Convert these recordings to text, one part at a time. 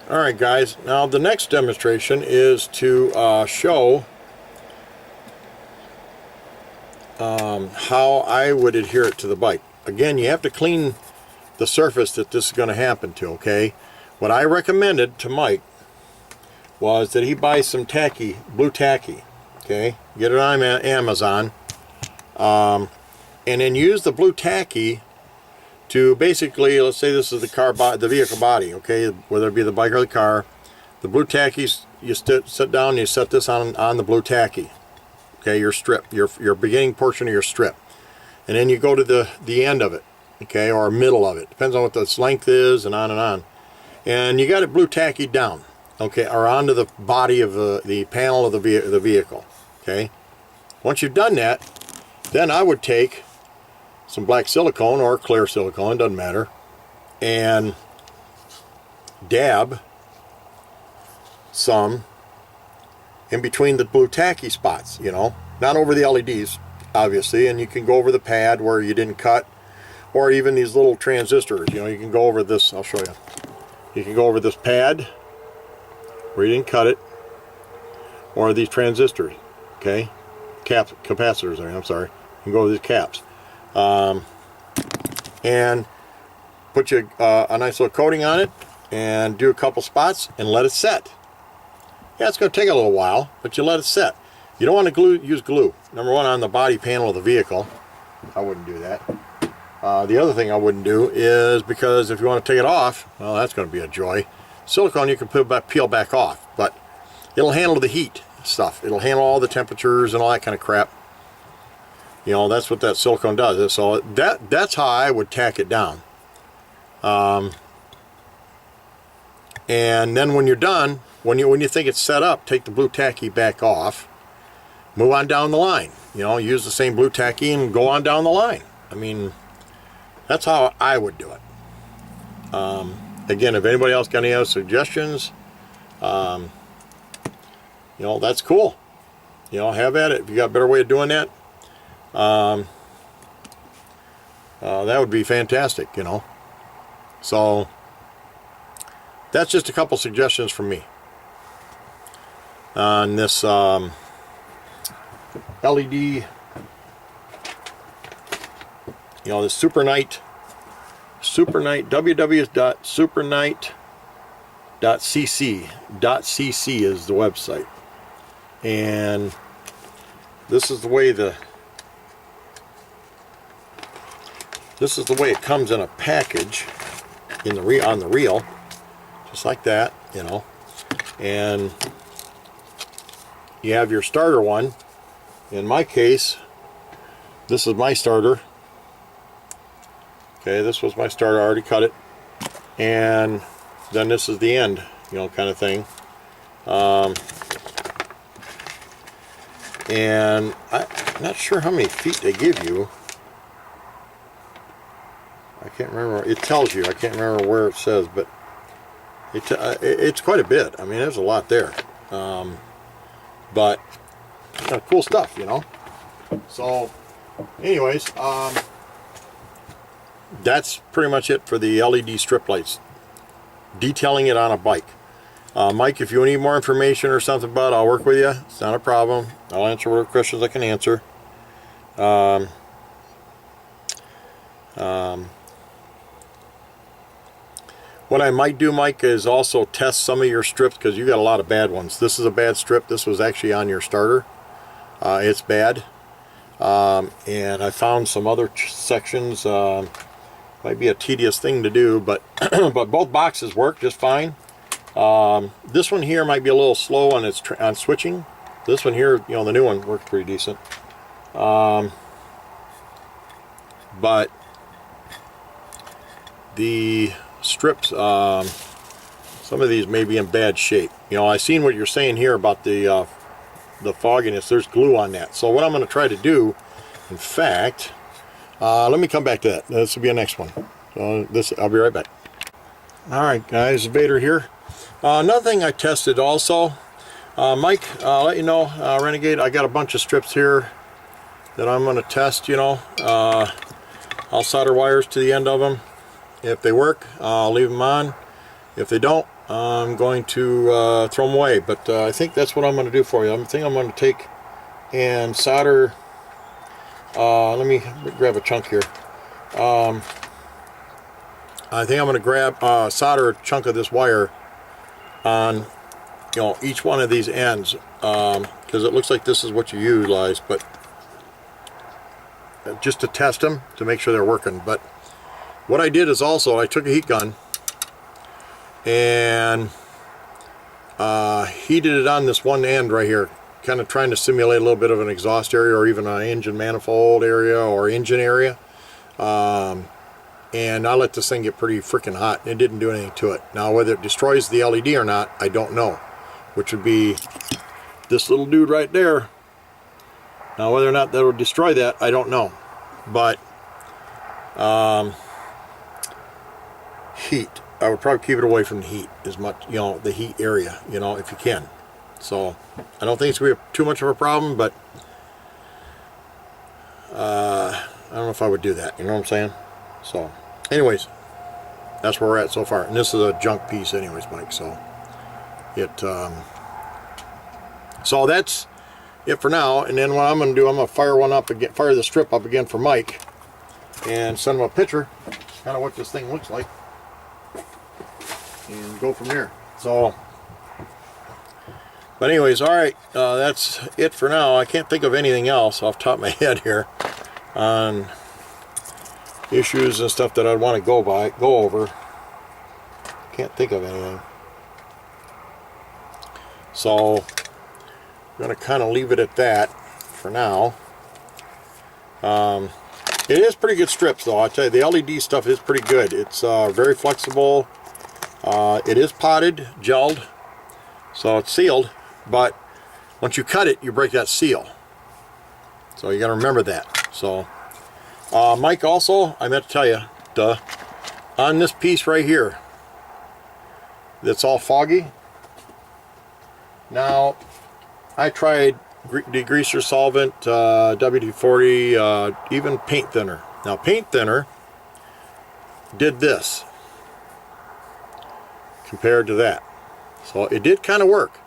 Alright guys, now the next demonstration is to show how I would adhere it to the bike. Again, you have to clean the surface that this is going to happen to, okay? What I recommended to Mike was that he buy some tacky, blue tacky, okay? Get it on Amazon, and then use the blue tacky to basically, let's say this is the vehicle body, okay, whether it be the bike or the car. The blue tackies, you sit down and you set this on the blue tacky, okay, your strip, your beginning portion of your strip, and then you go to the end of it, okay, or middle of it, depends on what its length is, and on, and you got it blue tackied down, okay, or onto the body of the panel of the vehicle, okay. Once you've done that, then I would take some black silicone or clear silicone, doesn't matter, and dab some in between the blue tacky spots, you know, not over the LEDs, obviously, and you can go over the pad where you didn't cut, or even these little transistors, you know, you can go over this, I'll show you. You can go over this pad where you didn't cut it, or these transistors, okay, capacitors, I'm sorry, you can go over these caps. And put a nice little coating on it and do a couple spots and let it set. Yeah, it's going to take a little while, but you let it set. You don't want to use glue. Number one, on the body panel of the vehicle. I wouldn't do that. The other thing I wouldn't do is, because if you want to take it off, well, that's going to be a joy. Silicone you can peel back off, but it'll handle the heat stuff. It'll handle all the temperatures and all that kind of crap. You know, that's what that silicone does. So that's how I would tack it down. And then when you're done, when you think it's set up, take the blue tacky back off, move on down the line. You know, use the same blue tacky and go on down the line. I mean, that's how I would do it. Again, if anybody else got any other suggestions, you know, that's cool. You know, have at it. If you got a better way of doing that, that would be fantastic, you know. So that's just a couple suggestions from me on this LED, you know, this Supernight, www.supernight.cc is the website, and this is the way it comes in a package on the reel, just like that, you know. And you have your starter one. In my case, this is my starter. Okay, this was my starter. I already cut it. And then this is the end, you know, kind of thing. And I'm not sure how many feet they give you. I can't remember. It tells you. I can't remember where it says, but it's quite a bit. I mean, there's a lot there. But cool stuff, you know. So, anyways, that's pretty much it for the LED strip lights. Detailing it on a bike. Mike, if you need more information or something about it, I'll work with you. It's not a problem. I'll answer whatever questions I can answer. What I might do, Mike, is also test some of your strips, because you got a lot of bad ones. This is a bad strip. This was actually on your starter. It's bad. And I found some other sections. Might be a tedious thing to do, but but both boxes work just fine. This one here might be a little slow on on switching. This one here, you know, the new one works pretty decent. But the strips, some of these may be in bad shape. You know, I seen what you're saying here about the fogginess. There's glue on that. So what I'm going to try to do, in fact, let me come back to that. This will be the next one. So I'll be right back. All right, guys, Vader here. Another thing I tested also, Mike, I'll let you know, Renegade, I got a bunch of strips here that I'm going to test, you know. I'll solder wires to the end of them. If they work, I'll leave them on. If they don't, I'm going to throw them away. But I think that's what I'm going to do for you. I think I'm going to take and solder. Let me grab a chunk here. I think I'm going to grab solder a chunk of this wire on, each one of these ends, because it looks like this is what you utilize, but just to test them to make sure they're working. But what I did is also I took a heat gun and heated it on this one end right here, kind of trying to simulate a little bit of an exhaust area or even an engine manifold area or engine area. And I let this thing get pretty freaking hot. It didn't do anything to it. Now whether it destroys the LED or not, I don't know, which would be this little dude right there. Now whether or not that would destroy that, I don't know. But heat, I would probably keep it away from the heat as much, the heat area, if you can. So I don't think it's going to be too much of a problem, but I don't know if I would do that, you know what I'm saying? So anyways, that's where we're at so far. And this is a junk piece anyways, Mike, so so that's it for now. And then what I'm going to do, I'm going to fire one up again, fire the strip up again for Mike, and send him a picture, kind of what this thing looks like, and go from there. So, but anyways, all right, that's it for now. I can't think of anything else off the top of my head here on issues and stuff that I'd want to go over. Can't think of anything. So I'm going to kind of leave it at that for now. It is pretty good strips though. I tell you, the LED stuff is pretty good. It's very flexible. It is potted, gelled, so it's sealed, but once you cut it, you break that seal. So you got to remember that. So Mike, also, I meant to tell you, on this piece right here, that's all foggy. Now, I tried degreaser solvent, WD-40, even paint thinner. Now, paint thinner did this compared to that. So it did kind of work,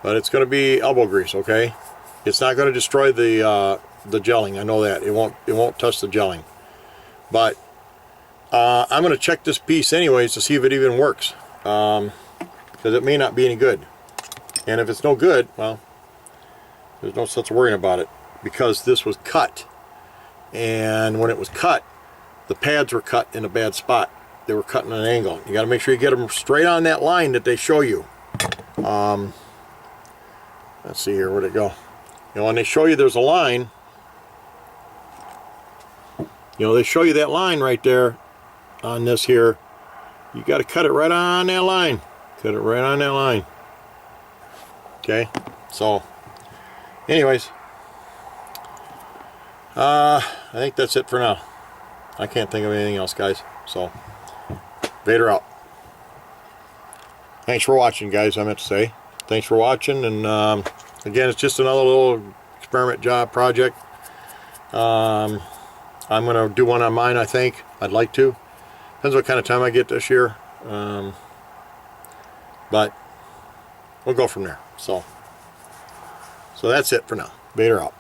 but it's going to be elbow grease, okay? It's not going to destroy the gelling. I know that it won't touch the gelling, but I'm going to check this piece anyways to see if it even works, because it may not be any good. And if it's no good, well, there's no sense of worrying about it, because this was cut, and when it was cut, the pads were cut in a bad spot. They were cut in an angle. You got to make sure you get them straight on that line that they show you. Let's see here, where'd it go? When they show you there's a line, they show you that line right there on this here. You got to cut it right on that line. Cut it right on that line. Okay, so anyways, I think that's it for now. I can't think of anything else, guys. So Vader out. Thanks for watching, guys. I meant to say thanks for watching, and again, it's just another little experiment job project. I'm gonna do one on mine. I think I'd like to. Depends what kind of time I get this year, but we'll go from there. So that's it for now. Vader out.